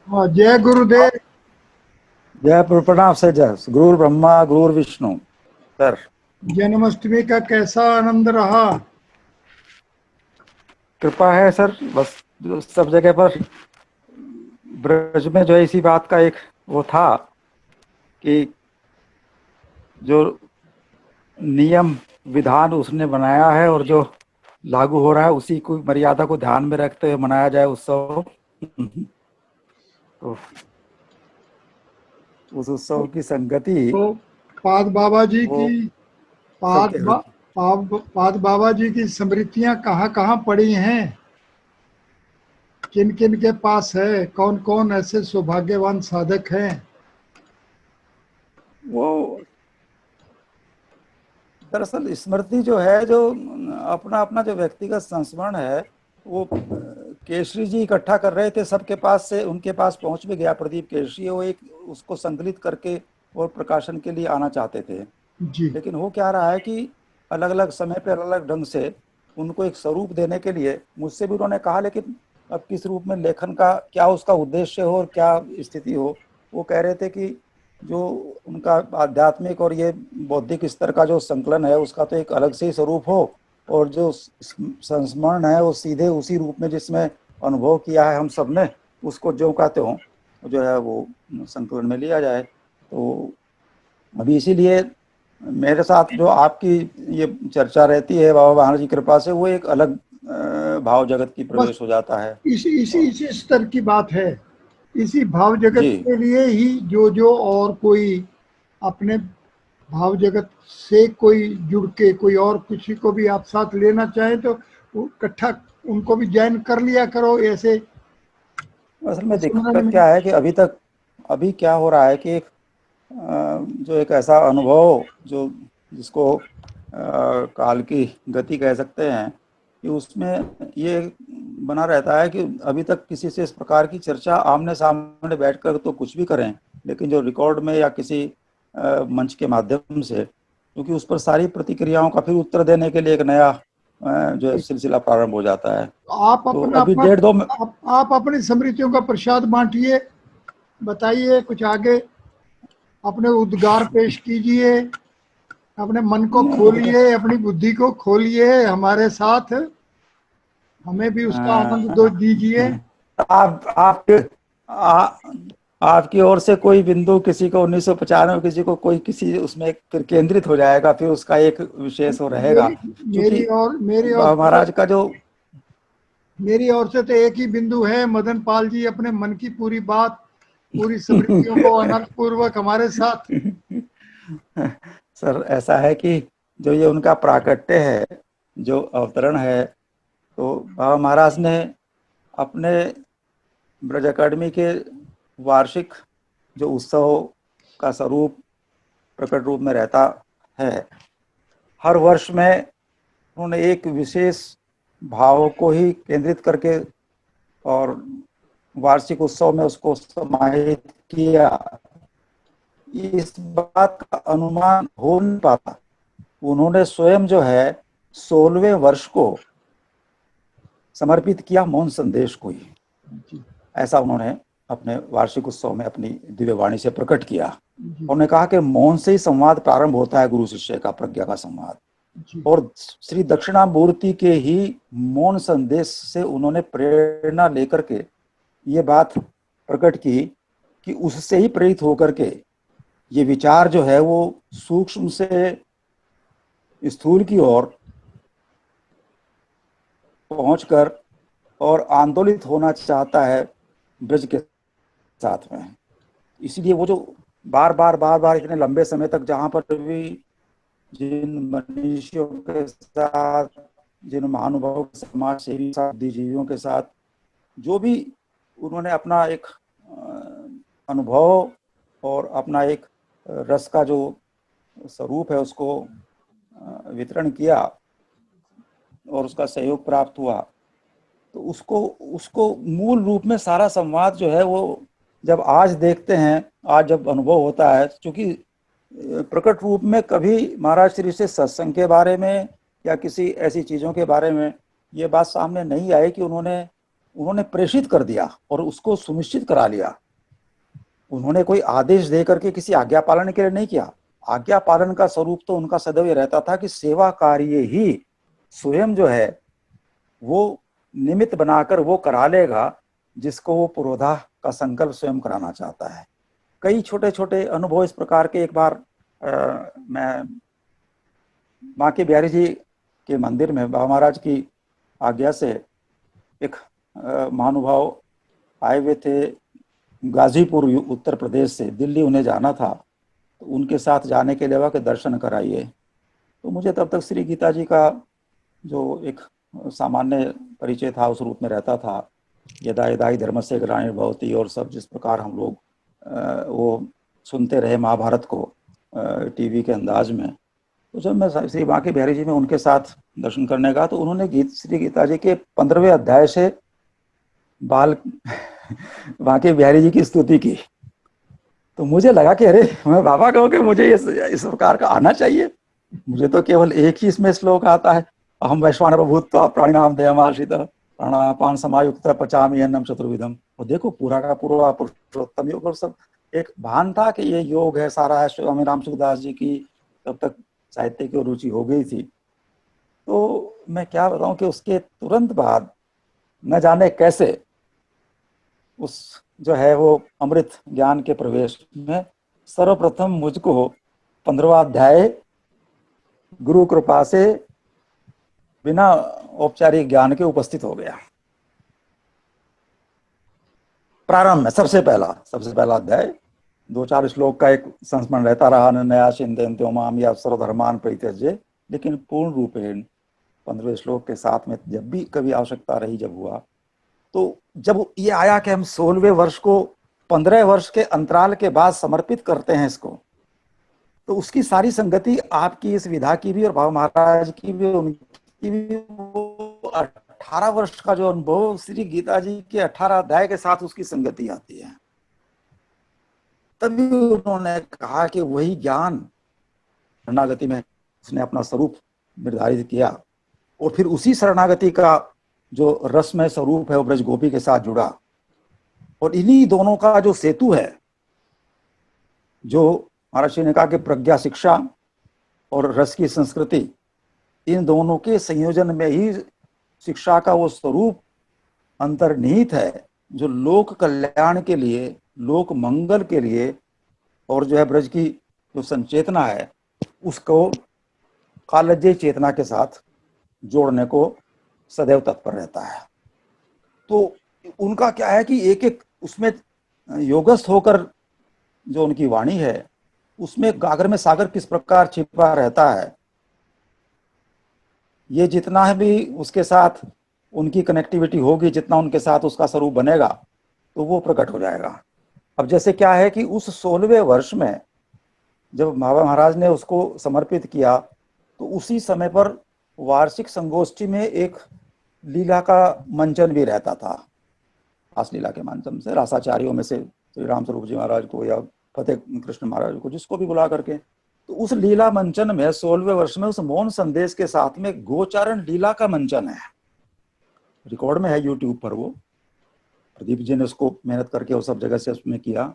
हाँ, जय गुरुदेव। जय प्रणाम से जय गुरु ब्रह्मा गुरु विष्णु। सर, जन्माष्टमी का कैसा आनंद रहा? कृपा है सर। बस जो सब जगह पर ब्रज में जो है इसी बात का एक वो था कि जो नियम विधान उसने बनाया है और जो लागू हो रहा है उसी को मर्यादा को ध्यान में रखते हुए मनाया जाए उत्सव। तो उस उत्सव की संगति तो पाद बाबा जी वो की पाद सबके बा, हृदय। पाद बाबा जी की स्मृतियां कहाँ कहाँ पड़ी हैं? किन किन के पास है? कौन कौन ऐसे सौभाग्यवान साधक हैं? वो दरअसल स्मृति जो है, जो अपना अपना जो व्यक्तिगत संस्मरण है, वो केसरी जी इकट्ठा कर रहे थे सबके पास से, उनके पास पहुंच भी गया प्रदीप केसरी। वो एक उसको संकलित करके और प्रकाशन के लिए आना चाहते थे। जी। लेकिन हो क्या रहा है कि अलग अलग समय पर अलग अलग ढंग से उनको एक स्वरूप देने के लिए मुझसे भी उन्होंने कहा, लेकिन अब किस रूप में लेखन का क्या उसका उद्देश्य हो और क्या स्थिति हो। वो कह रहे थे कि जो उनका आध्यात्मिक और ये बौद्धिक स्तर का जो संकलन है उसका तो एक अलग से ही स्वरूप हो, और जो संस्मरण है वो सीधे उसी रूप में जिसमें अनुभव किया है हम सब ने, उसको जो कहते हो जो है वो संकलन में लिया जाए। तो अभी इसीलिए मेरे साथ जो आपकी ये चर्चा रहती है बाबा महाराज की कृपा से, वो एक अलग भाव जगत की बस प्रवेश हो जाता है। इसी इसी और इसी स्तर की बात है। इसी भाव जगत जी, के लिए ही जो और कोई अपने भाव जगत से कोई जुड़ के कोई और किसी को भी आप साथ लेना चाहें तो वो इकट्ठा उनको भी ज्वाइन कर लिया करो ऐसे असल में सिमरन दिक्कत में। क्या है कि अभी क्या हो रहा है कि जो एक ऐसा अनुभव जो जिसको काल की गति कह सकते हैं, कि उसमें ये बना रहता है कि अभी तक किसी से इस प्रकार की चर्चा आमने सामने बैठकर तो कुछ भी करें, लेकिन जो रिकॉर्ड में या किसी मंच के माध्यम से, क्योंकि उस पर सारी प्रतिक्रियाओं का फिर उत्तर देने के लिए एक नया जो है सिलसिला प्रारंभ हो जाता है। आप तो अपना अभी अपना डेढ़ दो आप अपनी स्मृतियों का प्रसाद बांटिए। बताइए कुछ आगे। अपने उद्गार पेश कीजिए। अपने मन को अभी तो खोलिए, अपनी बुद्धि को खोलिए हमारे साथ। हमें भी उसका आनंद दो दीजिए। आप आपके आ, आपकी ओर से कोई बिंदु किसी को 1995, किसी को कोई किसी उसमें फिर केंद्रित हो जाएगा, फिर उसका एक विशेष हो रहेगा। मेरी क्योंकि मेरी ओर बाबा से तो महाराज का जो एक ही बिंदु है। मदन पाल जी अपने मन की पूरी बात, पूरी स्मृतियों को अनर्थ पूर्वक हमारे साथ। सर, ऐसा है कि जो ये उनका प्राकट्य है, जो अवतरण है, तो बाबा महाराज ने अपने ब्रज अकादमी के वार्षिक जो उत्सव का स्वरूप प्रकट रूप में रहता है, हर वर्ष में उन्होंने एक विशेष भाव को ही केंद्रित करके और वार्षिक उत्सव में उसको समाहित किया। इस बात का अनुमान हो नहीं पाता। उन्होंने स्वयं जो है 16वें वर्ष को समर्पित किया मौन संदेश को ही। जी। ऐसा उन्होंने अपने वार्षिक उत्सव में अपनी दिव्य वाणी से प्रकट किया। जी। उन्होंने कहा कि मौन से ही संवाद प्रारंभ होता है, गुरु शिष्य का प्रज्ञा का संवाद। जी। और श्री दक्षिणामूर्ति के ही मौन संदेश से उन्होंने प्रेरणा लेकर के ये बात प्रकट की कि उससे ही प्रेरित होकर के ये विचार जो है वो सूक्ष्म से स्थूल की ओर पहुंचकर और आंदोलित होना चाहता है ब्रज के साथ में। इसलिए वो जो बार बार इतने लंबे समय तक जहां पर भी जिन मनुष्यों के साथ, जिन महानुभावों समाज सेवी बुद्धिजीवियों के साथ जो भी उन्होंने अपना एक अनुभव और अपना एक रस का जो स्वरूप है उसको वितरण किया और उसका सहयोग प्राप्त हुआ, तो उसको उसको मूल रूप में सारा संवाद जो है वो जब आज देखते हैं, आज जब अनुभव होता है, क्योंकि प्रकट रूप में कभी महाराज श्री से सत्संग के बारे में या किसी ऐसी चीज़ों के बारे में ये बात सामने नहीं आई कि उन्होंने उन्होंने प्रेषित कर दिया और उसको सुनिश्चित करा लिया। उन्होंने कोई आदेश दे करके किसी आज्ञा पालन के लिए नहीं किया। आज्ञा पालन का स्वरूप तो उनका सदैव ये रहता था कि सेवा कार्य ही स्वयं जो है वो निमित्त बनाकर वो करा लेगा जिसको वो पुरोधा का संकल्प स्वयं कराना चाहता है। कई छोटे छोटे अनुभव इस प्रकार के। एक बार मैं बांके बिहारी जी के मंदिर में बाबा महाराज की आज्ञा से एक महानुभाव आए हुए थे गाजीपुर उत्तर प्रदेश से, दिल्ली उन्हें जाना था। तो उनके साथ जाने के लिए वह के दर्शन कराइए। तो मुझे तब तक श्री गीता जी का जो एक सामान्य परिचय था उस रूप में रहता था, यदा यदा ही धर्म से ग्लानिर्भवति, और सब जिस प्रकार हम लोग वो सुनते रहे महाभारत को टीवी के अंदाज में। तो जब मैं श्री बांके बिहारी जी में उनके साथ दर्शन करने गया तो उन्होंने श्री गीता जी के 15वें अध्याय से बांके बिहारी जी की स्तुति की। तो मुझे लगा कि अरे मैं बाबा कहूँ कि मुझे इस प्रकार का आना चाहिए। मुझे तो केवल एक ही इसमें श्लोक आता है, अहम वैश्वानर भूत्वा प्राणिनाम देयमाश्रित प्राणापान समायुक्त पचामी अन्नम चतुर्विधम। और देखो पूरा का पूरा पुरुषोत्तम योग और सब एक भान था कि ये योग है सारा है। स्वामी राम सुखदास जी की तब तक साहित्य की रुचि हो गई थी। तो मैं क्या बताऊं कि उसके तुरंत बाद न जाने कैसे उस जो है वो अमृत ज्ञान के प्रवेश में सर्वप्रथम मुझको 15वां अध्याय गुरु कृपा से बिना औपचारिक ज्ञान के उपस्थित हो गया। प्रारंभ में सबसे पहला अध्याय 2-4 श्लोक का एक संस्मरण रहता रहा, नया चिंतन्तो माम या सर्वधर्मान परित्यज्य। लेकिन पूर्ण रूपेण 15वें श्लोक के साथ में जब भी कभी आवश्यकता रही, जब हुआ तो जब ये आया कि हम 16वें वर्ष को 15 वर्ष के अंतराल के बाद समर्पित करते हैं इसको, तो उसकी सारी संगति आपकी इस विधा की भी और बाबा महाराज की भी, उनकी भी, वो 18 वर्ष का जो अनुभव श्री गीता जी के 18 अध्याय के साथ उसकी संगति आती है। तभी उन्होंने कहा कि वही ज्ञान शरणागति में उसने अपना स्वरूप निर्धारित किया और फिर उसी शरणागति का जो रसमय स्वरूप है वो ब्रज गोपी के साथ जुड़ा। और इन्हीं दोनों का जो सेतु है, जो महाराज ने कहा कि प्रज्ञा शिक्षा और रस की संस्कृति, इन दोनों के संयोजन में ही शिक्षा का वो स्वरूप अंतर्निहित है जो लोक कल्याण के लिए, लोक मंगल के लिए और जो है ब्रज की जो संचेतना है उसको कालज्ञ चेतना के साथ जोड़ने को सदैव तत्पर रहता है। तो उनका क्या है कि एक एक उसमें योगस्थ होकर जो उनकी वाणी है उसमें गागर में सागर किस प्रकार छिपा रहता है, ये जितना है भी उसके साथ उनकी कनेक्टिविटी होगी, जितना उनके साथ उसका स्वरूप बनेगा तो वो प्रकट हो जाएगा। अब जैसे क्या है कि उस 16वें वर्ष में जब बाबा महाराज ने उसको समर्पित किया तो उसी समय पर वार्षिक संगोष्ठी में एक लीला का मंचन भी रहता था। रास लीला के माध्यम से रासाचार्यों में से श्री राम स्वरूप जी महाराज को या फतेह कृष्ण महाराज को, जिसको भी बुला करके, तो उस लीला मंचन में 16वें वर्ष में उस मौन संदेश के साथ में गोचारण लीला का मंचन है। रिकॉर्ड में है यूट्यूब पर, वो प्रदीप जी ने उसको मेहनत करके वो सब जगह से उसमें किया।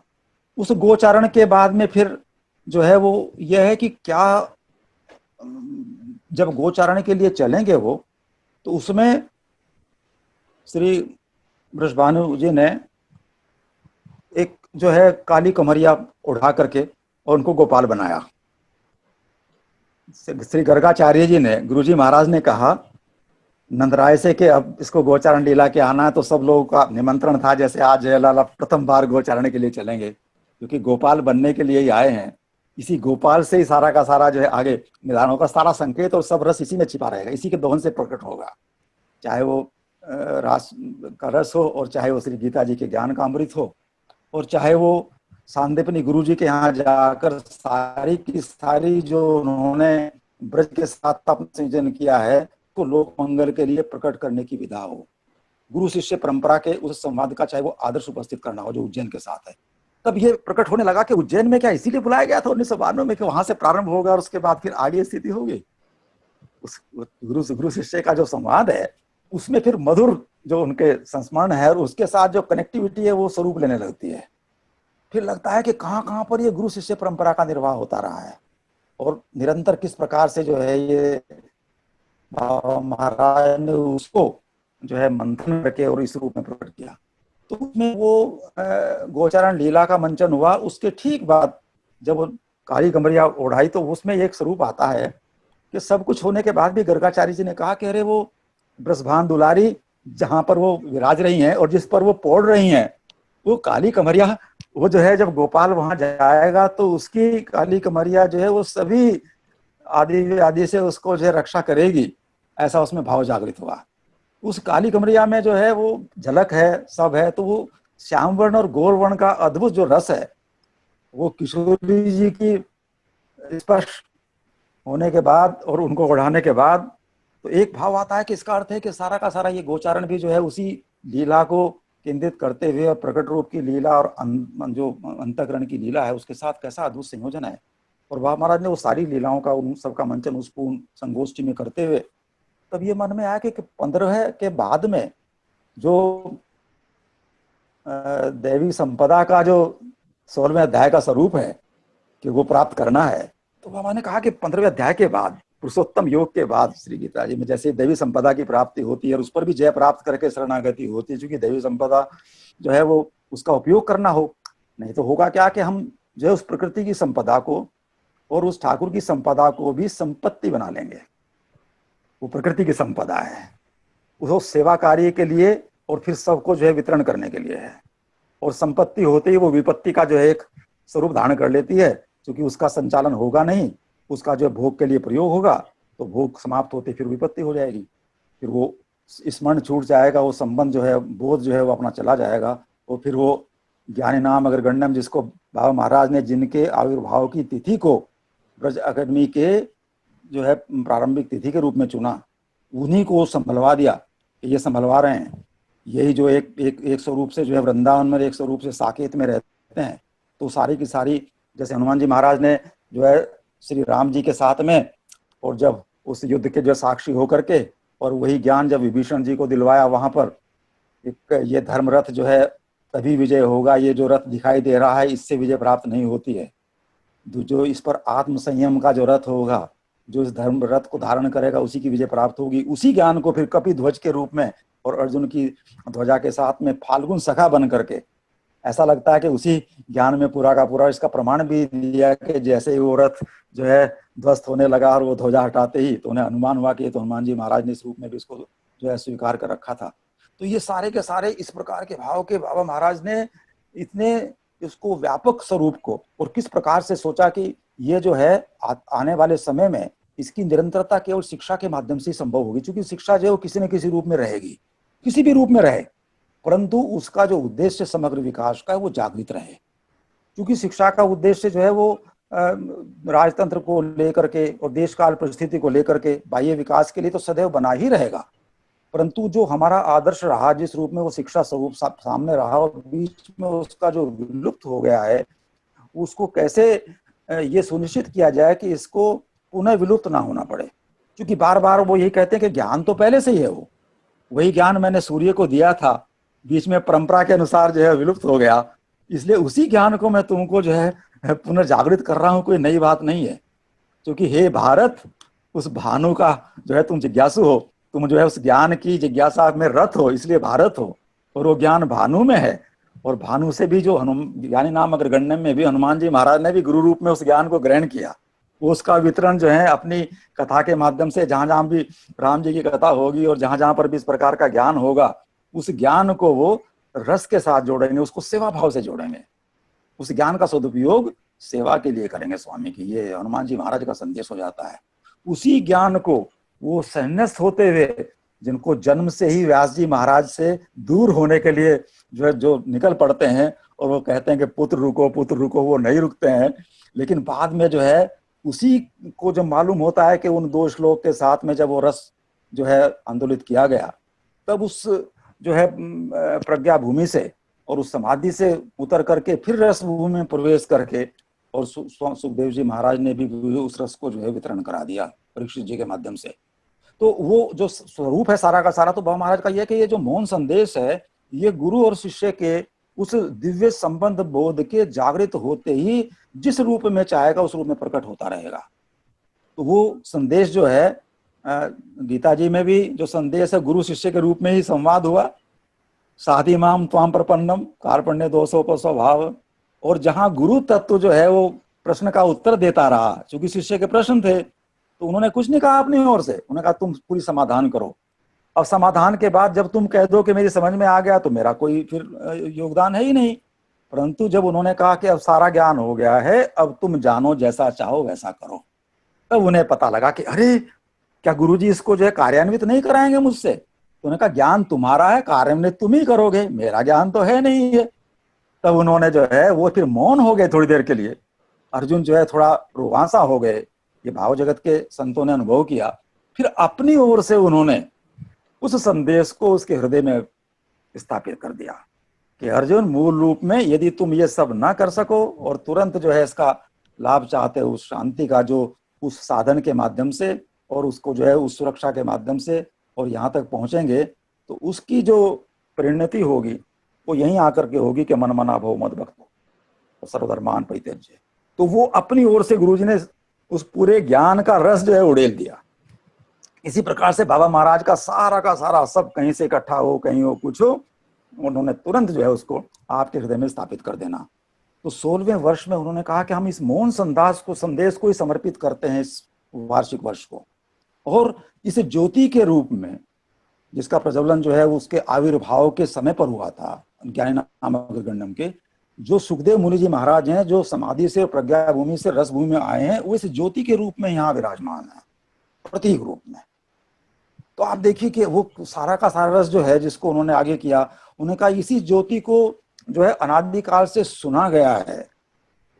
उस गोचारण के बाद में फिर जो है वो यह है कि क्या जब गोचारण के लिए चलेंगे वो, तो उसमें श्री वृषभानु जी ने एक जो है काली कमरिया उड़ा करके और उनको गोपाल बनाया। श्री गर्गाचार्य जी ने, गुरुजी महाराज ने कहा नंदराय से कि अब इसको गोचारण लीला के आना है, तो सब लोगों का निमंत्रण था जैसे आज जयलाल प्रथम बार गोचारण के लिए चलेंगे, क्योंकि गोपाल बनने के लिए ही आए हैं। इसी गोपाल से ही सारा का सारा जो है आगे निधानों का सारा संकेत और सब रस इसी में छिपा रहेगा, इसी के दोहन से प्रकट होगा, चाहे वो रास का रस हो और चाहे वो श्री गीता जी के ज्ञान का अमृत हो और चाहे वो सांदीपनी गुरु जी के यहाँ जाकर सारी की सारी जो उन्होंने ब्रज के साथ अपना संयोजन किया है तो लोक मंगल के लिए प्रकट करने की विधा हो। गुरु शिष्य परंपरा के उस संवाद का चाहे वो आदर्श उपस्थित करना हो जो उज्जैन के साथ है। तब ये प्रकट होने लगा कि उज्जैन में क्या इसीलिए बुलाया गया था 1992 में कि वहां से प्रारंभ होगा और उसके बाद फिर आगे स्थिति होगी। उस गुरु शिष्य का जो संवाद है उसमें फिर मधुर जो उनके संस्मरण है और उसके साथ जो कनेक्टिविटी है वो स्वरूप लेने लगती है। फिर लगता है कि कहाँ कहाँ पर ये गुरु शिष्य परंपरा का निर्वाह होता रहा है और निरंतर किस प्रकार से जो है ये बाबा महाराज ने उसको जो है मंथन करके और इस रूप में प्रकट किया। तो उसमें वो गोचारण लीला का मंचन हुआ। उसके ठीक बाद जब वो काली कमरिया ओढ़ाई तो उसमें एक स्वरूप आता है कि सब कुछ होने के बाद भी गर्गाचार्य जी ने कहा कि अरे वो ब्रजभान दुलारी जहां पर वो विराज रही हैं और जिस पर वो पौड़ रही हैं वो काली कमरिया, वो जो है जब गोपाल वहां जाएगा तो उसकी काली कमरिया जो है वो सभी आदि आदि से उसको जो है रक्षा करेगी। ऐसा उसमें भाव जागृत हुआ। उस काली कमरिया में जो है वो झलक है, सब है। तो वो श्याम वर्ण और गौर वर्ण का अद्भुत जो रस है वो किशोरी जी की स्पर्श होने के बाद और उनको ओढ़ाने के बाद तो एक भाव आता है कि इसका अर्थ है कि सारा का सारा ये गोचारण भी जो है उसी लीला को केंद्रित करते हुए और प्रकट रूप की लीला और जो अंतःकरण की लीला है उसके साथ कैसा अद्भुत संयोजन है। और बाबा महाराज ने वो सारी लीलाओं का उन सबका मंचन उस पूर्ण संगोष्ठी में करते हुए तब ये मन में आया कि 15 के बाद में जो दैवी संपदा का जो 16वें अध्याय का स्वरूप है कि वो प्राप्त करना है, तो बाबा ने कहा कि 15वें अध्याय के बाद पुरुषोत्तम योग के बाद श्री गीता जी में जैसे दैवी संपदा की प्राप्ति होती है और उस पर भी जय प्राप्त करके शरणागति होती है, क्योंकि दैवी संपदा जो है वो उसका उपयोग करना हो। नहीं तो होगा क्या कि हम जो है उस प्रकृति की संपदा को और उस ठाकुर की संपदा को भी संपत्ति बना लेंगे। वो प्रकृति की संपदा है, वो सेवा कार्य के लिए और फिर सबको जो है वितरण करने के लिए है। और संपत्ति होते ही वो विपत्ति का जो है एक स्वरूप धारण कर लेती है, क्योंकि उसका संचालन होगा नहीं, उसका जो भोग के लिए प्रयोग होगा तो भोग समाप्त होते फिर विपत्ति हो जाएगी, फिर वो स्मरण छूट जाएगा, वो संबंध जो है बोध जो है वो अपना चला जाएगा। और फिर वो ज्ञानी नाम अगर गण्यम जिसको बाबा महाराज ने जिनके आविर्भाव की तिथि को ब्रज अकादमी के जो है प्रारंभिक तिथि के रूप में चुना, उन्हीं को संभलवा दिया कि ये संभलवा रहे हैं। यही जो एक स्वरूप से जो है वृंदावन में एक स्वरूप से साकेत में रहते हैं, तो सारी की सारी जैसे हनुमान जी महाराज ने जो है श्री राम जी के साथ में और जब उस युद्ध के जो साक्षी होकर के और वही ज्ञान जब विभीषण जी को दिलवाया वहां पर ये धर्म रथ जो है तभी विजय होगा, ये जो रथ दिखाई दे रहा है इससे विजय प्राप्त नहीं होती है। जो इस पर आत्म संयम का जो रथ होगा, जो इस धर्म रथ को धारण करेगा उसी की विजय प्राप्त होगी। उसी ज्ञान को फिर कपि ध्वज के रूप में और अर्जुन की ध्वजा के साथ में फाल्गुन सखा बन करके, ऐसा लगता है कि उसी ज्ञान में पूरा का पूरा इसका प्रमाण भी दिया कि जैसे ही वो रथ जो है ध्वस्त होने लगा और वो ध्वजा हटाते ही तो उन्हें अनुमान हुआ कि तो हनुमान जी महाराज ने इस रूप में भी इसको जो है स्वीकार कर रखा था। तो ये सारे के सारे इस प्रकार के भाव के बाबा महाराज ने इतने इसको व्यापक स्वरूप को और किस प्रकार से सोचा कि ये जो है आने वाले समय में इसकी निरंतरता केवल शिक्षा के माध्यम से संभव होगी, क्योंकि शिक्षा जो है किसी न किसी रूप में रहेगी, किसी भी रूप में रहे, परंतु उसका जो उद्देश्य समग्र विकास का है वो जागृत रहे। क्योंकि शिक्षा का उद्देश्य जो है वो राजतंत्र को लेकर के और देश काल परिस्थिति को लेकर के बाह्य विकास के लिए तो सदैव बना ही रहेगा, परंतु जो हमारा आदर्श रहा जिस रूप में वो शिक्षा स्वरूप सामने रहा और बीच में उसका जो विलुप्त हो गया है, उसको कैसे ये सुनिश्चित किया जाए कि इसको पुनः विलुप्त ना होना पड़े। क्योंकि बार बार वो यही कहते हैं कि ज्ञान तो पहले से ही है, वो वही ज्ञान मैंने सूर्य को दिया था, बीच में परंपरा के अनुसार जो है विलुप्त हो गया, इसलिए उसी ज्ञान को मैं तुमको जो है पुनर्जागृत कर रहा हूं, कोई नई बात नहीं है। क्योंकि हे भारत, उस भानु का जो है तुम जिज्ञासु हो, तुम जो है उस ज्ञान की जिज्ञासा में रत हो, इसलिए भारत हो, और वो ज्ञान भानु में है। और भानु से भी जो ज्ञानी नाम अगर गण्यम में भी हनुमान जी महाराज ने भी गुरु रूप में उस ज्ञान को ग्रहण किया, वो उसका वितरण जो है अपनी कथा के माध्यम से जहां जहां भी राम जी की कथा होगी और जहां जहां पर भी इस प्रकार का ज्ञान होगा, उस ज्ञान को वो रस के साथ जोड़ेंगे, उसको सेवा भाव से जोड़ेंगे, उस ज्ञान का सदुपयोग सेवा के लिए करेंगे स्वामी की। ये हनुमान जी महाराज का संदेश हो जाता है। उसी ज्ञान को वो सहनस्थ होते हुए, जिनको जन्म से ही व्यास जी महाराज से दूर होने के लिए जो निकल पड़ते हैं और वो कहते हैं कि पुत्र रुको, वो नहीं रुकते हैं, लेकिन बाद में जो है उसी को जब मालूम होता है कि उन दो श्लोक के साथ में जब वो रस जो है आंदोलित किया गया, तब उस जो है प्रज्ञा भूमि से और उस समाधि से उतर करके फिर रस भूमि में प्रवेश करके और सुखदेव जी महाराज ने भी उस रस को जो है वितरण करा दिया परीक्षित जी के माध्यम से। तो वो जो स्वरूप है सारा का सारा तो बाबा महाराज का ये है कि ये जो मौन संदेश है ये गुरु और शिष्य के उस दिव्य संबंध बोध के जागृत होते ही जिस रूप में चाहेगा उस रूप में प्रकट होता रहेगा। तो वो संदेश जो है गीता जी में भी जो संदेश है गुरु शिष्य के रूप में ही संवाद हुआ, साधि माम त्वाम प्रपन्नम कार्पण्य दोषोपस्वभाव। और जहां गुरु तत्व जो है वो प्रश्न का उत्तर देता रहा, क्योंकि शिष्य के प्रश्न थे तो उन्होंने कुछ नहीं कहा अपनी ओर से, उन्होंने कहा तुम पूरी समाधान करो। अब समाधान के बाद जब तुम कह दो कि मेरी समझ में आ गया तो मेरा कोई फिर योगदान है ही नहीं। परंतु जब उन्होंने कहा कि अब सारा ज्ञान हो गया है, अब तुम जानो जैसा चाहो वैसा करो, तब उन्हें पता लगा कि अरे क्या गुरुजी इसको जो है कार्यान्वित नहीं कराएंगे मुझसे। तो उन्होंने कहा ज्ञान तुम्हारा है, कार्यान्वित तुम ही करोगे, मेरा ज्ञान तो है नहीं है। तब उन्होंने जो है वो फिर मौन हो गए थोड़ी देर के लिए। अर्जुन जो है थोड़ा रुआंसा हो गए, ये भाव जगत के संतों ने अनुभव किया। फिर अपनी ओर से उन्होंने उस संदेश को उसके हृदय में स्थापित कर दिया कि अर्जुन मूल रूप में यदि तुम ये सब ना कर सको और तुरंत जो है इसका लाभ चाहते हो, उस शांति का जो उस साधन के माध्यम से और उसको जो है उस सुरक्षा के माध्यम से और यहाँ तक पहुंचेंगे, तो उसकी जो परिणति होगी वो यहीं आकर के होगी कि मन मना भव मद भक्तो सर्वधर्मान परित्यज्य। तो वो अपनी ओर से गुरुजी ने उस पूरे ज्ञान का रस जो है उड़ेल दिया। इसी प्रकार से बाबा महाराज का सारा सब कहीं से इकट्ठा हो, कहीं हो, कुछ हो, उन्होंने तुरंत जो है उसको आपके हृदय में स्थापित कर देना। तो 16वें वर्ष में उन्होंने कहा कि हम इस मौन संदेश को ही समर्पित करते हैं इस वार्षिक वर्ष को। और इस ज्योति के रूप में जिसका प्रज्वलन जो है उसके आविर्भाव के समय पर हुआ था, ज्ञानी नामक गंडम के जो सुखदेव मुनि जी महाराज हैं, जो समाधि से प्रज्ञा भूमि से रस भूमि में आए हैं, वो इस ज्योति के रूप में यहाँ विराजमान है, प्रतीक रूप में। तो आप देखिए कि वो सारा का सारा रस जो है जिसको उन्होंने आगे किया, उन्होंने कहा इसी ज्योति को जो है अनादिकाल से सुना गया है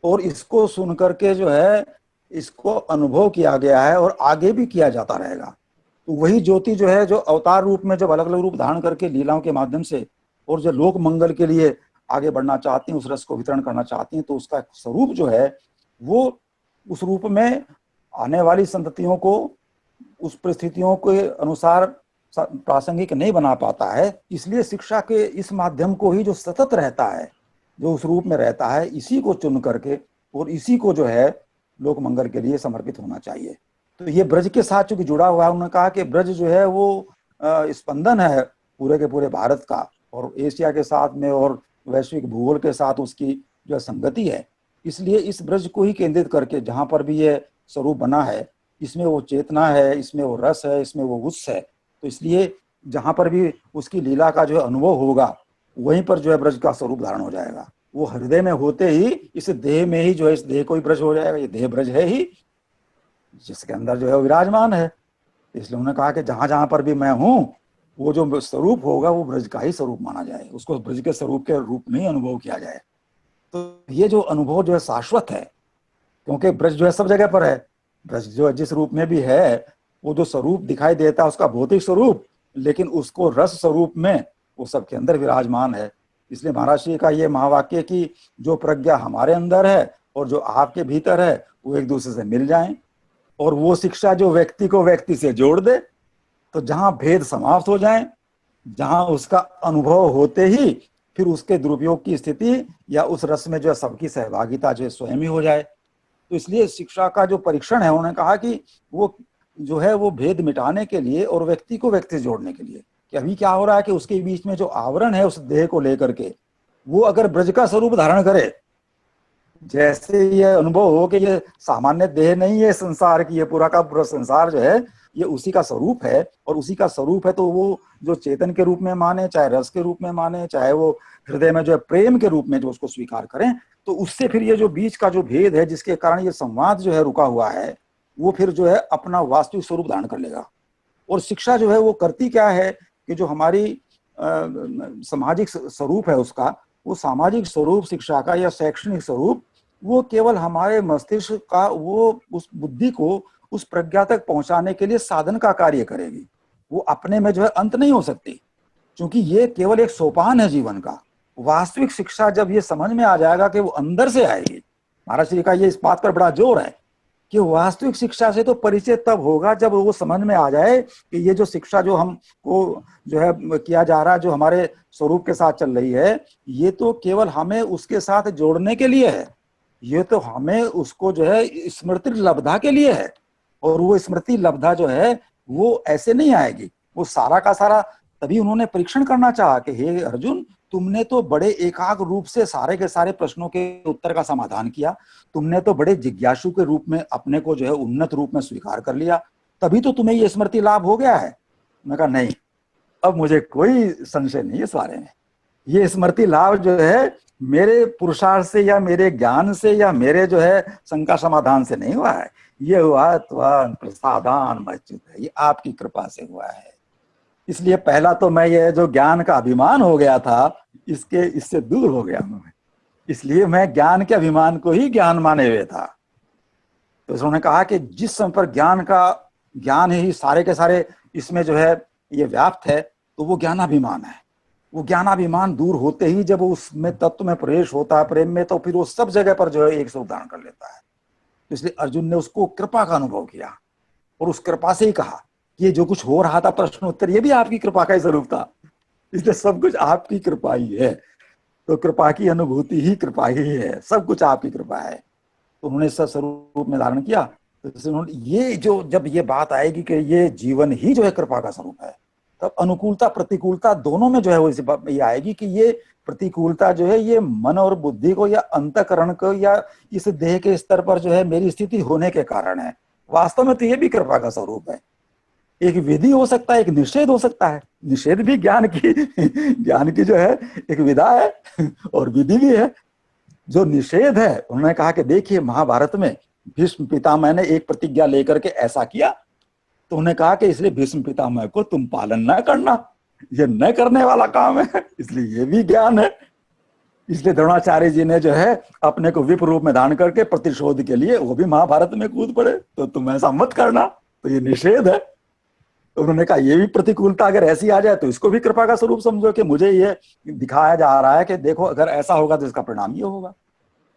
और इसको सुन करके जो है इसको अनुभव किया गया है और आगे भी किया जाता रहेगा। तो वही ज्योति जो है जो अवतार रूप में जब अलग अलग रूप धारण करके लीलाओं के माध्यम से और जो लोक मंगल के लिए आगे बढ़ना चाहती हैं, उस रस को वितरण करना चाहती हैं, तो उसका स्वरूप जो है वो उस रूप में आने वाली संततियों को उस परिस्थितियों के अनुसार प्रासंगिक नहीं बना पाता है। इसलिए शिक्षा के इस माध्यम को ही जो सतत रहता है, जो उस रूप में रहता है, इसी को चुन करके और इसी को जो है लोक मंगल के लिए समर्पित होना चाहिए। तो ये ब्रज के साथ चूंकि जुड़ा हुआ है, उन्होंने कहा कि ब्रज जो है वो स्पंदन है पूरे के पूरे भारत का और एशिया के साथ में और वैश्विक भूगोल के साथ उसकी जो संगति है। इसलिए इस ब्रज को ही केंद्रित करके जहां पर भी ये स्वरूप बना है, इसमें वो चेतना है, इसमें वो रस है, इसमें वो उत्स है। तो इसलिए जहां पर भी उसकी लीला का जो है अनुभव होगा, वहीं पर जो है ब्रज का स्वरूप धारण हो जाएगा। वो हृदय में होते ही इस देह में ही जो है इस देह को ही ब्रज हो जाएगा। ये देह ब्रज है ही जिसके अंदर जो है विराजमान है। इसलिए उन्होंने कहा कि जहां जहां पर भी मैं हूं, वो जो स्वरूप होगा वो ब्रज का ही स्वरूप माना जाए, उसको ब्रज के स्वरूप के रूप में ही अनुभव किया जाए। तो ये जो अनुभव जो है शाश्वत है, क्योंकि ब्रज जो है सब जगह पर है। ब्रज जो है जिस रूप में भी है, वो जो स्वरूप दिखाई देता है उसका भौतिक स्वरूप, लेकिन उसको रस स्वरूप में वो सबके अंदर विराजमान है। इसलिए महाराज श्री का ये महावाक्य कि जो प्रज्ञा हमारे अंदर है और जो आपके भीतर है वो एक दूसरे से मिल जाएं, और वो शिक्षा जो व्यक्ति को व्यक्ति से जोड़ दे, तो जहां भेद समाप्त हो जाए, जहां उसका अनुभव होते ही फिर उसके दुरुपयोग की स्थिति या उस रस में जो है सबकी सहभागिता जो है स्वयं ही हो जाए। तो इसलिए शिक्षा का जो परीक्षण है, उन्होंने कहा कि वो जो है वो भेद मिटाने के लिए और व्यक्ति को व्यक्ति से जोड़ने के लिए, कि अभी क्या हो रहा है कि उसके बीच में जो आवरण है उस देह को लेकर के, वो अगर ब्रज का स्वरूप धारण करे, जैसे ये अनुभव हो कि ये सामान्य देह नहीं है संसार की, ये पूरा का पूरा संसार जो है ये उसी का स्वरूप है, और उसी का स्वरूप है तो वो जो चेतन के रूप में माने, चाहे रस के रूप में माने, चाहे वो हृदय में जो है प्रेम के रूप में जो उसको स्वीकार करें, तो उससे फिर ये जो बीच का जो भेद है जिसके कारण ये संवाद जो है रुका हुआ है, वो फिर जो है अपना वास्तविक स्वरूप धारण कर लेगा। और शिक्षा जो है वो करती क्या है कि जो हमारी सामाजिक स्वरूप है उसका, वो सामाजिक स्वरूप शिक्षा का या शैक्षणिक स्वरूप, वो केवल हमारे मस्तिष्क का वो उस बुद्धि को उस प्रज्ञा तक पहुंचाने के लिए साधन का कार्य करेगी। वो अपने में जो है अंत नहीं हो सकती, क्योंकि ये केवल एक सोपान है जीवन का। वास्तविक शिक्षा जब ये समझ में आ जाएगा कि वो अंदर से आएगी, महाराज श्री का ये इस बात पर बड़ा जोर है कि वास्तविक शिक्षा से तो परिचय तब होगा जब वो समझ में आ जाए कि ये जो शिक्षा जो हमको जो है किया जा रहा है, जो हमारे स्वरूप के साथ चल रही है, ये तो केवल हमें उसके साथ जोड़ने के लिए है, ये तो हमें उसको जो है स्मृति लब्धा के लिए है। और वो स्मृति लब्धा जो है वो ऐसे नहीं आएगी, वो सारा का सारा। तभी उन्होंने परीक्षण करना चाहा कि हे अर्जुन, तुमने तो बड़े एकाग्र रूप से सारे के सारे प्रश्नों के उत्तर का समाधान किया, तुमने तो बड़े जिज्ञासु के रूप में अपने को जो है उन्नत रूप में स्वीकार कर लिया, तभी तो तुम्हें ये स्मृति लाभ हो गया है। मैं कहा नहीं, अब मुझे कोई संशय नहीं इस बारे में। ये स्मृति लाभ जो है मेरे पुरुषार्थ से या मेरे ज्ञान से या मेरे जो है शंका समाधान से नहीं हुआ है, ये हुआ त्वं प्रसादान मच्युत है, ये आपकी कृपा से हुआ है। इसलिए पहला तो मैं ये जो ज्ञान का अभिमान हो गया था, इससे दूर हो गया मैं, इसलिए मैं ज्ञान के अभिमान को ही ज्ञान माने हुए था। तो उन्होंने कहा कि जिस समय पर ज्ञान ही सारे के सारे इसमें जो है ये व्याप्त है, तो वो ज्ञानाभिमान है। वो ज्ञानाभिमान दूर होते ही जब उसमें तत्व में प्रवेश होता है प्रेम में, तो फिर वो सब जगह पर जो है एक से उदाहरण कर लेता है। तो इसलिए अर्जुन ने उसको कृपा का अनुभव किया और उस कृपा से ही कहा कि ये जो कुछ हो रहा था प्रश्न उत्तर, ये भी आपकी कृपा का ही स्वरूप था, इसलिए सब कुछ आपकी कृपा ही है। तो कृपा की अनुभूति ही कृपा ही है, सब कुछ आपकी कृपा है। तो उन्होंने स्वरूप में धारण किया। तो उन्होंने ये जो जब ये बात आएगी कि ये जीवन ही जो है कृपा का स्वरूप है, तब अनुकूलता प्रतिकूलता दोनों में जो है वो ये आएगी कि ये प्रतिकूलता जो है ये मन और बुद्धि को या अंतकरण को या इस देह के स्तर पर जो है मेरी स्थिति होने के कारण है। वास्तव में तो ये भी कृपा का स्वरूप है। एक विधि हो सकता है, एक निषेध हो सकता है। निषेध भी ज्ञान की जो है एक विधा है और विधि भी है। जो निषेध है, उन्होंने कहा कि देखिए महाभारत में भीष्म पितामह ने एक प्रतिज्ञा लेकर के ऐसा किया, तो उन्होंने कहा कि इसलिए भीष्म पितामह को तुम पालन न करना, ये न करने वाला काम है, इसलिए ये भी ज्ञान है। इसलिए द्रोणाचार्य जी ने जो है अपने को विप्र रूप में धारण करके प्रतिशोध के लिए वो भी महाभारत में कूद पड़े, तो तुम ऐसा मत करना, तो ये निषेध है। तो उन्होंने कहा ये भी प्रतिकूलता अगर ऐसी आ जाए तो इसको भी कृपा का स्वरूप समझो कि मुझे ये दिखाया जा रहा है कि देखो अगर ऐसा होगा तो इसका परिणाम ये होगा।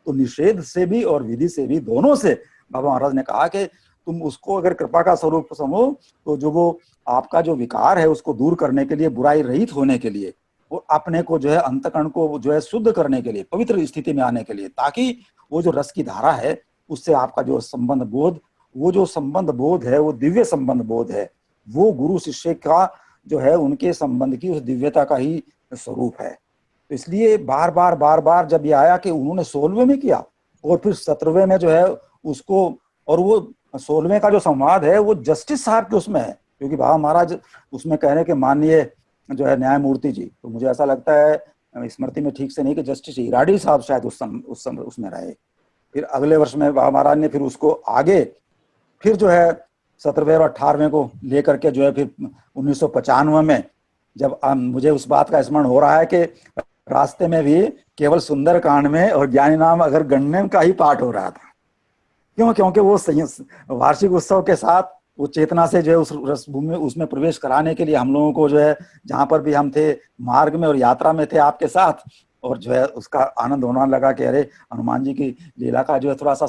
तो निषेध से भी और विधि से भी, दोनों से बाबा महाराज ने कहा कि तुम उसको अगर कृपा का स्वरूप समझो, तो जो वो आपका जो विकार है उसको दूर करने के लिए, बुराई रहित होने के लिए, और अपने को जो है अंतकरण को जो है शुद्ध करने के लिए, पवित्र स्थिति में आने के लिए, ताकि वो जो रस की धारा है उससे आपका जो संबंध बोध, वो जो संबंध बोध है वो दिव्य संबंध बोध है, वो गुरु शिष्य का जो है उनके संबंध की उस दिव्यता का ही स्वरूप है। तो इसलिए बार बार जब ये आया कि उन्होंने 16वें में किया और फिर 17वें में जो है उसको, और वो 16वें का जो संवाद है वो जस्टिस साहब के उसमें है, क्योंकि बाबा महाराज उसमें कह रहे हैं कि माननीय जो है न्यायमूर्ति जी, तो मुझे ऐसा लगता है स्मृति में ठीक से नहीं कि जस्टिस इराडी साहब शायद उसमें रहे। फिर अगले वर्ष में बाबा महाराज ने फिर उसको आगे फिर जो है 17वें और 18वें को लेकर के जो है फिर 1995 में, जब मुझे उस बात का स्मरण हो रहा है कि रास्ते में भी केवल सुंदर कांड में और ज्ञानी नाम अगर गणने का ही पाठ हो रहा था। क्योंकि वो वार्षिक उत्सव के साथ वो चेतना से जो है उस रसभूमि में उसमें प्रवेश कराने के लिए हम लोगों को जो है, जहां पर भी हम थे मार्ग में और यात्रा में थे आपके साथ, और जो है उसका आनंद होना लगा कि अरे हनुमान जी की लीला का जो है थोड़ा सा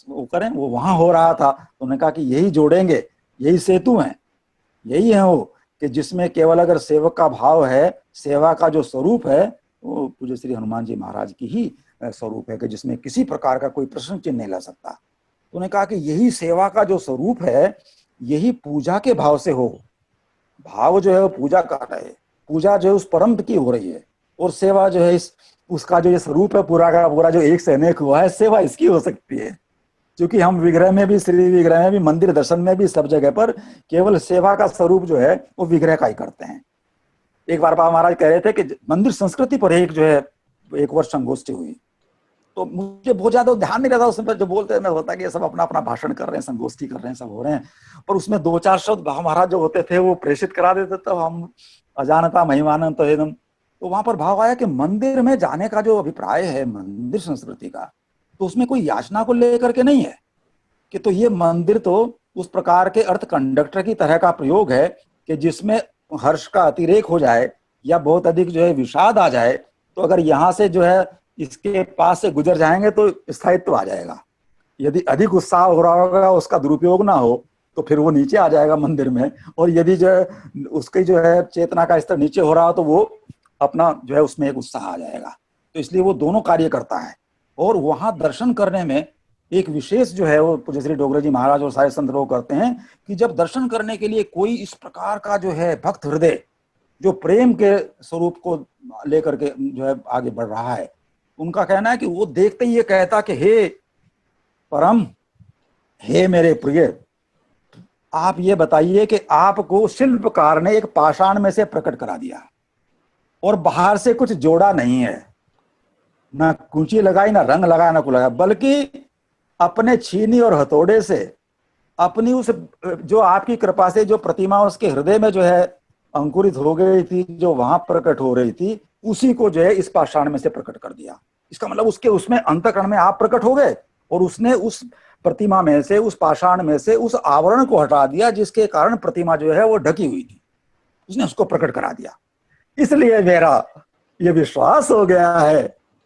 वो करें, वो वहां हो रहा था। तो उन्होंने कहा कि यही जोड़ेंगे, यही सेतु है, यही है वो कि जिसमें केवल अगर सेवक का भाव है, सेवा का जो स्वरूप है वो पूज्य श्री हनुमान जी महाराज की ही स्वरूप है, कि जिसमें किसी प्रकार का कोई प्रश्न चिन्ह नहीं ला सकता। तो उन्होंने कहा कि यही सेवा का जो स्वरूप है, यही पूजा के भाव से हो। भाव जो है वो पूजा का है, पूजा जो है उस परम की हो रही है, और सेवा जो है उसका जो ये स्वरूप है पूरा का पूरा जो एक से अनेक हुआ है, सेवा इसकी हो सकती है। क्योंकि हम विग्रह में भी, श्री विग्रह में भी, मंदिर दर्शन में भी, सब जगह पर केवल सेवा का स्वरूप जो है वो विग्रह का ही करते हैं। एक बार बाबा महाराज कह रहे थे कि मंदिर संस्कृति पर एक जो है एक वर्ष संगोष्ठी हुई, तो मुझे बहुत ज्यादा ध्यान नहीं रहता उसमें, जो बोलते हैं मैं होता कि ये सब अपना अपना भाषण कर रहे हैं, संगोष्ठी कर रहे हैं, सब हो रहे हैं, पर उसमें 2-4 शब्द बाबा महाराज जो होते थे वो प्रेषित करा देते, तो हम अजानता महिमानंद तो एकदम, तो वहां पर भाव आया कि मंदिर में जाने का जो अभिप्राय है मंदिर संस्कृति का, तो उसमें कोई याचना को लेकर के नहीं है, कि तो ये मंदिर तो उस प्रकार के अर्थ कंडक्टर की तरह का प्रयोग है कि जिसमें हर्ष का अतिरेक हो जाए या बहुत अधिक जो है विषाद आ जाए, तो अगर यहाँ से जो है इसके पास से गुजर जाएंगे तो स्थायित्व आ जाएगा। यदि अधिक उत्साह हो रहा होगा, उसका दुरुपयोग ना हो, तो फिर वो नीचे आ जाएगा मंदिर में, और यदि जो है उसकी जो है चेतना का स्तर नीचे हो रहा हो तो वो अपना जो है उसमें एक उत्साह आ जाएगा। तो इसलिए वो दोनों कार्य करता है। और वहां दर्शन करने में एक विशेष जो है वो पूज्य श्री डोगरे जी महाराज और सारे संत लोग करते हैं कि जब दर्शन करने के लिए कोई इस प्रकार का जो है भक्त हृदय जो प्रेम के स्वरूप को लेकर के जो है आगे बढ़ रहा है, उनका कहना है कि वो देखते ही ये कहता कि हे परम, हे मेरे प्रिय, आप ये बताइए कि आपको शिल्पकार ने एक पाषाण में से प्रकट करा दिया और बाहर से कुछ जोड़ा नहीं है, ना कुंची लगाई, ना रंग लगाया, ना कुछ लगाया, बल्कि अपने छीनी और हथौड़े से अपनी उस जो आपकी कृपा से जो प्रतिमा उसके हृदय में जो है अंकुरित हो गई थी, जो वहां प्रकट हो रही थी, उसी को जो है इस पाषाण में से प्रकट कर दिया। इसका मतलब उसके उसमें अंतःकरण में आप प्रकट हो गए और उसने उस प्रतिमा में से, उस पाषाण में से उस आवरण को हटा दिया जिसके कारण प्रतिमा जो है वो ढकी हुई थी, उसने उसको प्रकट करा दिया। इसलिए मेरा ये विश्वास हो गया है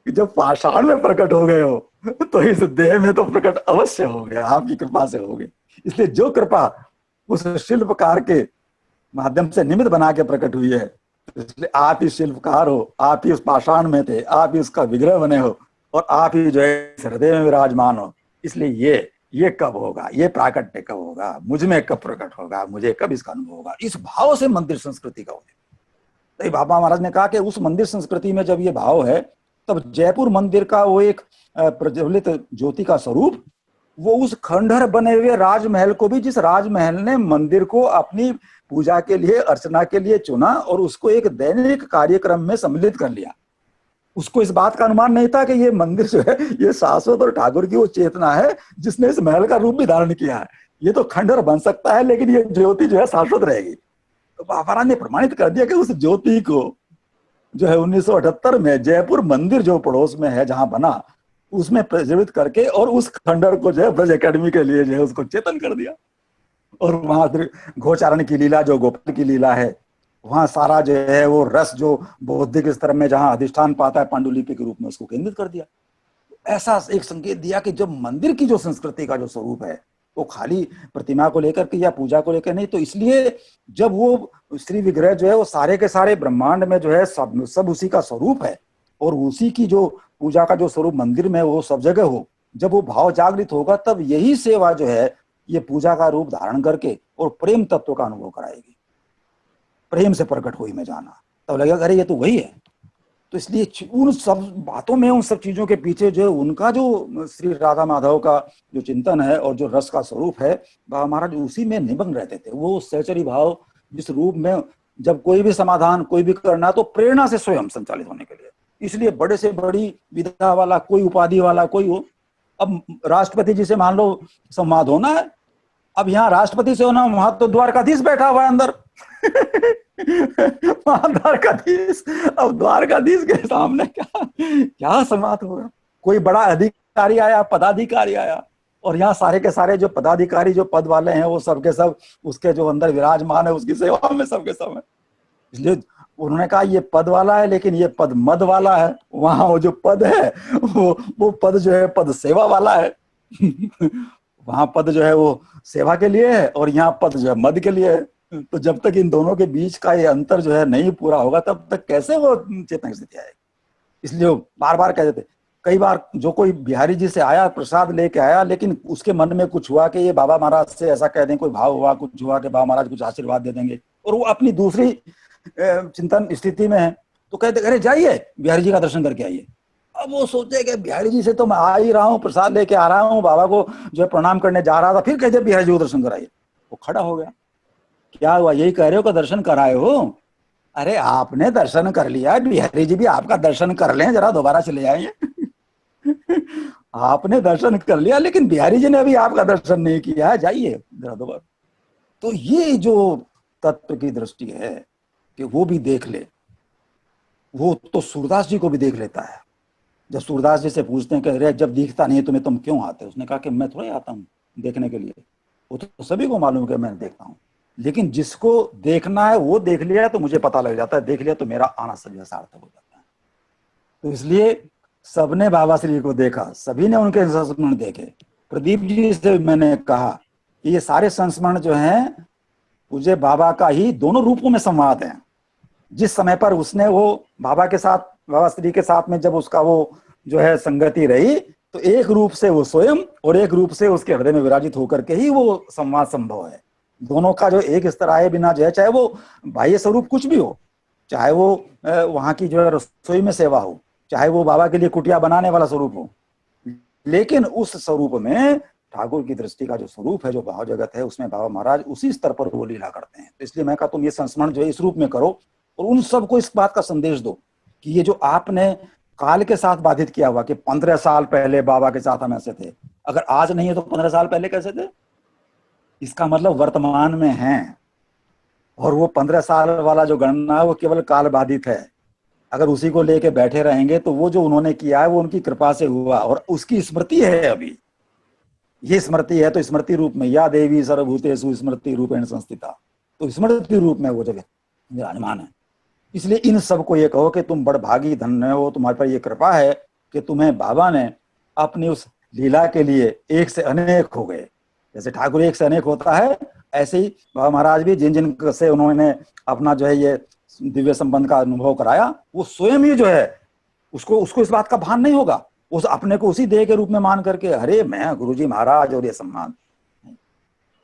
कि जब पाषाण में प्रकट हो गए हो तो इस देह में तो प्रकट अवश्य हो गया, आपकी कृपा से हो गए। इसलिए जो कृपा उस शिल्पकार के माध्यम से निमित्त बना के प्रकट हुई है, इसलिए आप ही शिल्पकार हो, आप ही उस पाषाण में थे, आप ही उसका विग्रह बने हो और आप ही जो है हृदय में विराजमान हो। इसलिए ये कब होगा, ये प्राकट्य कब होगा, मुझ में कब प्रकट होगा, मुझे कब इसका अनुभव होगा, इस भाव से मंदिर संस्कृति का होगा। तो बाबा महाराज ने कहा कि उस मंदिर संस्कृति में जब ये भाव है, तब जयपुर मंदिर का वो एक प्रज्वलित ज्योति का स्वरूप, वो उस खंडहर बने हुए राजमहल को भी, जिस राजमहल ने मंदिर को अपनी पूजा के लिए, अर्चना के लिए चुना और उसको एक दैनिक कार्यक्रम में सम्मिलित कर लिया, उसको इस बात का अनुमान नहीं था कि ये मंदिर जो है ये शाश्वत और ठाकुर की वो चेतना है जिसने इस महल का रूप भी धारण किया है। ये तो खंडहर बन सकता है लेकिन ये ज्योति जो है शाश्वत रहेगी। तो बाबा महाराज ने प्रमाणित कर दिया कि उस ज्योति को जो है 1978 में जयपुर मंदिर जो पड़ोस में है जहां बना, उसमें प्रज्वलित करके और उस खंडहर को जो है ब्रज एकेडमी के लिए जो है उसको चेतन कर दिया। और वहां घोचारण की लीला, जो गोपाल की लीला है, वहां सारा जो है वो रस जो बौद्धिक स्तर में जहां अधिष्ठान पाता है पांडुलिपि के रूप में, उसको केंद्रित कर दिया। ऐसा एक संकेत दिया कि जब मंदिर की जो संस्कृति का जो स्वरूप है वो खाली प्रतिमा को लेकर के या पूजा को लेकर नहीं, तो इसलिए जब वो श्री विग्रह जो है वो सारे के सारे ब्रह्मांड में जो है सब उसी का स्वरूप है और उसी की जो पूजा का जो स्वरूप मंदिर में वो सब जगह हो, जब वो भाव जागृत होगा तब यही सेवा जो है ये पूजा का रूप धारण करके और प्रेम तत्व का अनुभव कराएगी। प्रेम से प्रकट हुई में जाना, तब लगेगा अरे ये तो वही है। तो इसलिए उन सब बातों में, उन सब चीजों के पीछे जो है उनका जो श्री राधा माधव का जो चिंतन है और जो रस का स्वरूप है, बाबा महाराज उसी में निमग्न रहते थे। वो सहचरी भाव जिस रूप में जब कोई भी समाधान कोई भी करना तो प्रेरणा से स्वयं संचालित होने के लिए, इसलिए बड़े से बड़ी विधा वाला, कोई उपाधि वाला कोई हो, अब राष्ट्रपति जी से मान लो संवाद होना है, अब यहाँ राष्ट्रपति से होना, वहां तो द्वारकाधीश बैठा हुआ है अंदर वहां द्वारकाधीश, अब द्वारकाधीश के सामने क्या क्या संवाद होगा। कोई बड़ा अधिकारी आया, पदाधिकारी आया, और यहाँ सारे के सारे जो पदाधिकारी जो पद वाले हैं वो सबके सब उसके जो अंदर विराजमान है उसकी सेवा में सबके सब है। इसलिए उन्होंने कहा ये पद वाला है लेकिन ये पद मद वाला है, वहां वो जो पद है वो पद जो है पद सेवा वाला है वहां पद जो है वो सेवा के लिए है और यहाँ पद जो है मद के लिए है। तो जब तक इन दोनों के बीच का ये अंतर जो है नहीं पूरा होगा तब तक कैसे वो चेतन स्थिति आएगी। इसलिए बार बार कहते थे, कई बार जो कोई बिहारी जी से आया, प्रसाद लेके आया, लेकिन उसके मन में कुछ हुआ कि ये बाबा महाराज से ऐसा कह दें, कोई भाव हुआ, कुछ हुआ कि बाबा महाराज कुछ आशीर्वाद दे देंगे, और वो अपनी दूसरी चिंतन स्थिति में है, तो कहते अरे जाइए बिहारी जी का दर्शन करके आइए। अब वो सोचे कि बिहारी जी से तो मैं आ ही रहा हूँ, प्रसाद लेके आ रहा हूँ, बाबा को जो है प्रणाम करने जा रहा था, फिर कहते बिहारी जी को दर्शन कराइए। वो खड़ा हो गया, क्या हुआ, यही कह रहे हो कि दर्शन कराए हो? अरे आपने दर्शन कर लिया, बिहारी जी भी आपका दर्शन कर लें, जरा दोबारा चले जाइए आपने दर्शन कर लिया लेकिन बिहारी जी ने अभी आपका दर्शन नहीं किया है, जाइए जरा दोबारा। तो ये जो तत्व की दृष्टि है कि वो भी देख ले, वो तो सूरदास जी को भी देख लेता है। जब सूरदास जी से पूछते हैं कि अरे जब दिखता नहीं तुम्हें तुम क्यों आते, उसने कहा कि मैं थोड़ा आता हूँ देखने के लिए, वो तो सभी को मालूम है कि मैं देखता हूँ, लेकिन जिसको देखना है वो देख लिया तो मुझे पता लग जाता है, देख लिया तो मेरा आना सब सार्थक हो जाता है। तो इसलिए सबने बाबा श्री को देखा, सभी ने उनके संस्मरण देखे, प्रदीप जी से मैंने कहा कि ये सारे संस्मरण जो हैं पूज्य बाबा का ही दोनों रूपों में संवाद है। जिस समय पर उसने वो बाबा के साथ, बाबा श्री के साथ में जब उसका वो जो है संगति रही, तो एक रूप से वो स्वयं और एक रूप से उसके हृदय में विराजित होकर के ही वो संवाद संभव है। दोनों का जो एक स्तर आए बिना जो है, चाहे वो बाह्य स्वरूप कुछ भी हो, चाहे वो वहां की जो है रसोई में सेवा हो, चाहे वो बाबा के लिए कुटिया बनाने वाला स्वरूप हो, लेकिन उस स्वरूप में ठाकुर की दृष्टि का जो स्वरूप है, जो भाव जगत है, उसमें बाबा महाराज उसी स्तर पर वो लीला करते हैं। तो इसलिए मैं कहा तुम ये संस्मरण जो है इस रूप में करो और उन सबको इस बात का संदेश दो कि ये जो आपने काल के साथ बाधित किया हुआ कि 15 साल पहले बाबा के साथ हम ऐसे थे, अगर आज नहीं है तो 15 साल पहले कैसे थे? इसका मतलब वर्तमान में है। और वो 15 साल वाला जो गणना है वो केवल काल बाधित है। अगर उसी को लेके बैठे रहेंगे तो वो जो उन्होंने किया है वो उनकी कृपा से हुआ और उसकी स्मृति है। अभी ये स्मृति है तो स्मृति रूप में या देवी सर्वभूतेषु स्मृति रूपेण संस्थिता, तो स्मृति रूप में वो जगह विराजमान है। इसलिए इन सबको ये कहो कि तुम बड़ भागी धन्य हो, तुम्हारे पर ये कृपा है कि तुम्हें बाबा ने अपनी उस लीला के लिए एक से अनेक हो गए। जैसे ठाकुर एक से अनेक होता है, ऐसे ही बाबा महाराज भी जिन जिन से उन्होंने अपना जो है ये दिव्य संबंध का अनुभव कराया, वो स्वयं ही जो है उसको इस बात का भान नहीं होगा, उस अपने को उसी देह के रूप में मान करके अरे मैं गुरुजी महाराज और ये सम्मान।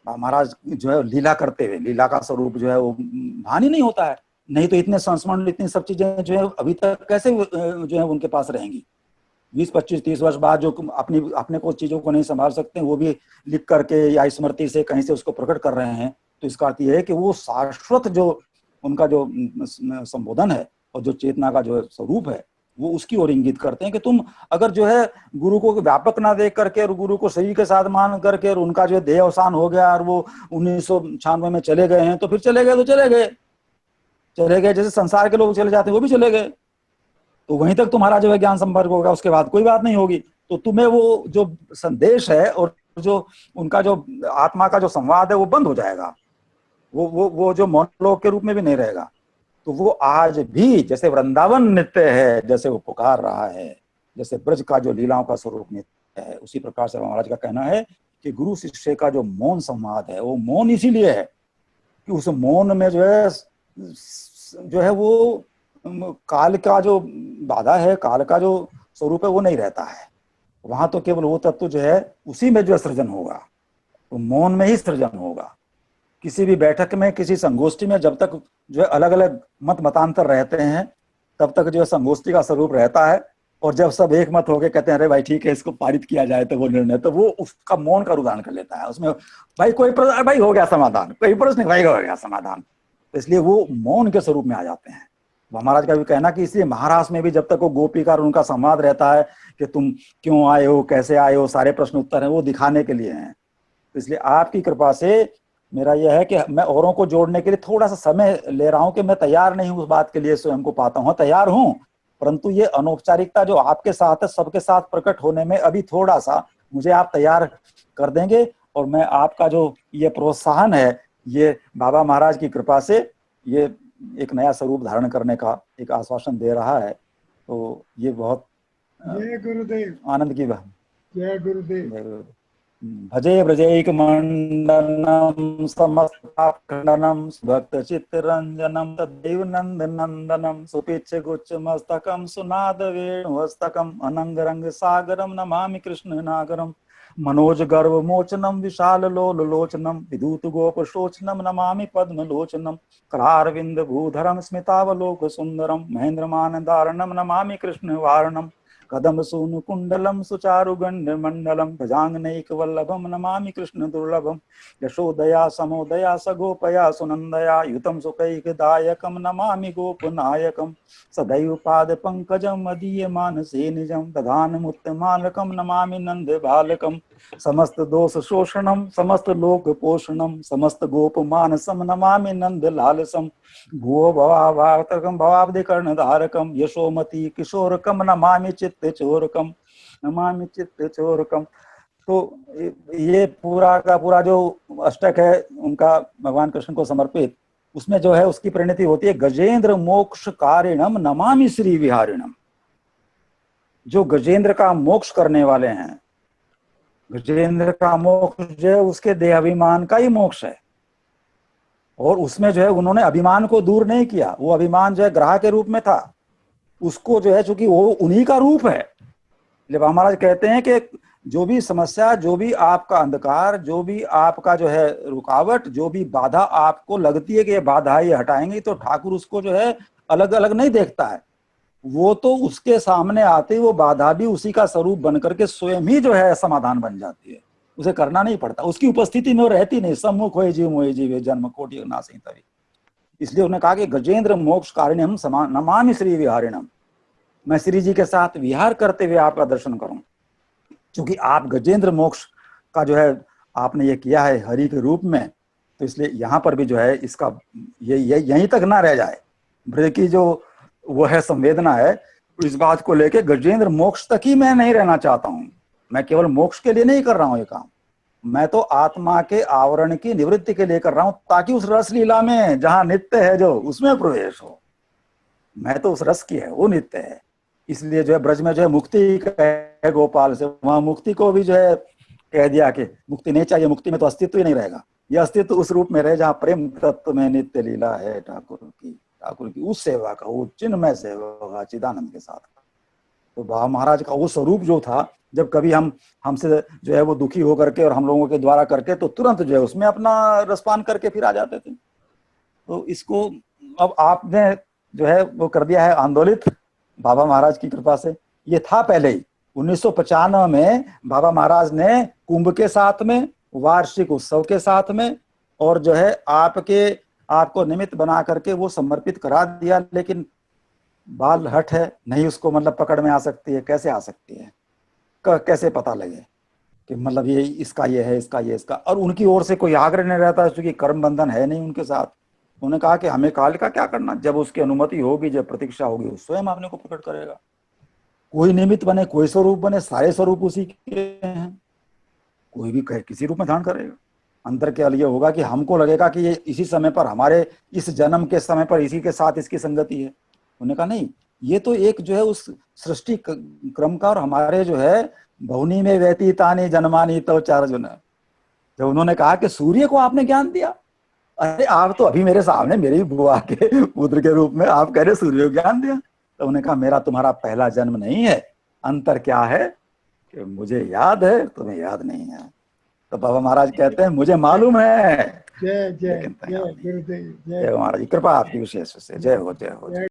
महाराज जो है लीला करते हुए लीला का स्वरूप जो है वो भान ही नहीं होता है। नहीं तो इतने संस्मरण, इतनी सब चीजें जो है अभी तक कैसे जो है उनके पास रहेंगी? 20, 25, 30 वर्ष बाद जो अपने को चीजों को नहीं संभाल सकते वो भी लिख करके या स्मृति से कहीं से उसको प्रकट कर रहे हैं, तो इसका अर्थ यह है कि वो शाश्वत जो उनका जो संबोधन है और जो चेतना का जो स्वरूप है वो उसकी ओर इंगित करते हैं कि तुम अगर जो है गुरु को व्यापक ना देख करके और गुरु को सही के साथ मान करके और उनका जो देह अवसान हो गया और वो 1996 में चले गए हैं, तो फिर चले गए तो चले गए जैसे संसार के लोग चले जाते हैं वो भी चले गए, तो वहीं तक तुम्हारा जो है ज्ञान संपर्क होगा, उसके बाद कोई बात नहीं होगी। तो तुम्हें वो जो संदेश है और जो उनका जो आत्मा का जो संवाद है वो बंद हो जाएगा, वो जो मोनोलॉग के रूप में भी नहीं रहेगा। तो वो आज भी जैसे वृंदावन नित्य है, जैसे वो पुकार रहा है, जैसे ब्रज का जो लीलाओं का स्वरूप नित्य है, उसी प्रकार से महाराज का कहना है कि गुरु शिष्य का जो मौन संवाद है वो मौन इसीलिए है कि उस मौन में जो है वो काल का जो बाधा है, काल का जो स्वरूप है वो नहीं रहता है। वहां तो केवल वो तत्व जो है उसी में जो सृजन होगा, तो मौन में ही सृजन होगा। किसी भी बैठक में, किसी संगोष्ठी में जब तक जो है अलग अलग मत मतांतर रहते हैं तब तक जो है संगोष्ठी का स्वरूप रहता है, और जब सब एक मत होके कहते हैं अरे भाई ठीक है इसको पारित किया जाए तो वो निर्णय, तो वो उसका मौन का रुझान कर लेता है। उसमें भाई कोई प्रश्न, भाई हो गया समाधान, कोई प्रश्न, भाई हो गया समाधान, तो इसलिए वो मौन के स्वरूप में आ जाते हैं। महाराज का भी कहना कि इसलिए महाराष्ट्र में भी जब तक वो गोपीकार उनका संवाद रहता है कि तुम क्यों आए हो, कैसे आए हो, सारे प्रश्न उत्तर हैं वो दिखाने के लिए हैं। तो इसलिए आपकी कृपा से मेरा यह है कि मैं औरों को जोड़ने के लिए थोड़ा सा समय ले रहा हूं कि मैं तैयार नहीं हूं उस बात के लिए, स्वयं को पाता हूं तैयार हूं, परंतु ये अनौपचारिकता जो आपके साथ है सबके साथ प्रकट होने में अभी थोड़ा सा मुझे आप तैयार कर देंगे, और मैं आपका जो ये प्रोत्साहन है ये बाबा महाराज की कृपा से ये एक नया स्वरूप धारण करने का एक आश्वासन दे रहा है। तो ये बहुत जय गुरुदेव, आनंद की बात। जय गुरुदेव। भजे व्रजैक मंडनम समस्तखंडनम भक्त चित्तरंजनम तदैव नंद नंदनम सुपिच्छ गुच्छ मस्तकम सुनाद वेणुहस्तकम अनंग रंग सागरम नमामि कृष्ण नागरम मनोज गर्व मोचनम विशाल लोल लोचनम विदूत गोप शोचनम नमामि पद्म लोचनम करारविंद भूधरम स्मितावलोक सुंदरम महेंद्रमान दारणम नमामि कृष्ण वारणम कदम सूनु कुंडलम सुचारु गंड मंडलम भजांगनैक वल्लभम नमामि कृष्ण दुर्लभम यशोदया समोदया सगोपया सुनंदया युतम सुखैक दायकम नमामि गोपनायकम सदैव पाद पंकजम मदीय मानसे निजम दधान मुत्तमालकम नमामि नंद बालकम समस्त दोष शोषणम समस्त लोक पोषणम समस्त गोप मानसम नमामि नंद लालसम भुवो भवावातकम भवाब्दि कर्णधारकम यशोमती किशोरकम नमामि चित्त चोरकम नमामि चित्त चोरकम। तो ये पूरा का पूरा जो अष्टक है उनका भगवान कृष्ण को समर्पित, उसमें जो है उसकी परिणति होती है गजेंद्र मोक्ष कारिणम नमामि श्री विहारिणम। जो गजेंद्र का मोक्ष करने वाले हैं, गजेंद्र का मोक्ष जो है उसके देहाभिमान का ही मोक्ष है, और उसमें जो है उन्होंने अभिमान को दूर नहीं किया। वो अभिमान जो है ग्रह के रूप में था, उसको जो है, चूंकि वो उन्हीं का रूप है। जब महाराज कहते हैं कि जो भी समस्या, जो भी आपका अंधकार, जो भी आपका जो है रुकावट, जो भी बाधा आपको लगती है कि ये बाधा ये हटाएंगे, तो ठाकुर उसको जो है अलग अलग नहीं देखता है। वो तो उसके सामने आते ही वो बाधा भी उसी का स्वरूप बनकर के स्वयं ही जो है समाधान बन जाती है, उसे करना नहीं पड़ता, उसकी उपस्थिति में वो रहती नहीं। सम्मुख होए जीव मोए जीवे जन्म कोटि नासि तभी। इसलिए उन्होंने कहा कि गजेंद्र मोक्ष कारिणम नमामि श्री विहारिणम, मैं श्री जी के साथ विहार करते हुए आपका दर्शन करूं। क्योंकि आप गजेंद्र मोक्ष का जो है आपने ये किया है हरि के रूप में, तो इसलिए यहाँ पर भी जो है इसका ये यहीं तक ना रह जाए। ब्रज की जो वो है संवेदना है, इस बात को लेके गजेंद्र मोक्ष तक ही मैं नहीं रहना चाहता हूँ। मैं केवल मोक्ष के लिए नहीं कर रहा हूँ ये काम, मैं तो आत्मा के आवरण की निवृत्ति के लिए कर रहा हूँ, ताकि उस रस लीला में जहाँ नित्य है जो, उसमें प्रवेश हो। मैं तो उस रस की है, वो नित्य है। इसलिए जो है ब्रज में जो है मुक्ति है गोपाल से, वहां मुक्ति को भी जो है कह दिया कि मुक्ति नहीं चाहिए, मुक्ति में तो अस्तित्व ही नहीं रहेगा। ये अस्तित्व उस रूप में रहे जहाँ प्रेम तत्व में नित्य लीला है ठाकुर की उस सेवा का, वो चिन्मय सेवा चिदानंद के साथ। तो बाबा महाराज का वो स्वरूप जो था, जब कभी हमसे जो है वो दुखी होकर के और हम लोगों के द्वारा करके, तो तुरंत जो है उसमें अपना रसपान करके फिर आ जाते थे। तो इसको अब आपने जो है वो कर दिया है आंदोलित बाबा महाराज की कृपा से। ये था पहले ही 1995 में बाबा महाराज ने कुंभ के साथ में, वार्षिक उत्सव के साथ में, और जो है आपको निमित्त बना करके वो समर्पित करा दिया। लेकिन बाल हट है, नहीं उसको मतलब पकड़ में आ सकती है, कैसे आ सकती है, कैसे पता लगे कि मतलब ये इसका ये है, इसका ये इसका। और उनकी ओर से कोई आग्रह नहीं रहता, क्योंकि कर्म बंधन है नहीं उनके साथ। उन्होंने कहा कि हमें काल का क्या करना, जब उसकी अनुमति होगी, जब प्रतीक्षा होगी, वो स्वयं आपने को प्रकट करेगा। कोई निमित्त बने, कोई स्वरूप बने, सारे स्वरूप उसी के हैं। कोई भी किसी रूप में धारण करेगा। अंतर केवल ये होगा कि हमको लगेगा कि ये इसी समय पर, हमारे इस जन्म के समय पर इसी के साथ इसकी संगति है। उन्होंने कहा नहीं, ये तो एक जो है उस सृष्टि क्रम का, और हमारे जो है भवनी में व्यतीतानि जन्मानि तो चार जुन। जब उन्होंने कहा कि सूर्य को आपने ज्ञान दिया, अरे आप तो अभी मेरे सामने मेरी बुआ के पुत्र के रूप में आप कह रहे सूर्य को ज्ञान दिया। तो उन्होंने कहा मेरा तुम्हारा पहला जन्म नहीं है, अंतर क्या है कि मुझे याद है, तुम्हें याद नहीं है। तो बाबा महाराज कहते हैं मुझे मालूम है, जय जय लेकिन जय गुरुदेव, जय महाराज, कृपा आपकी विशेष से। जय हो जय हो।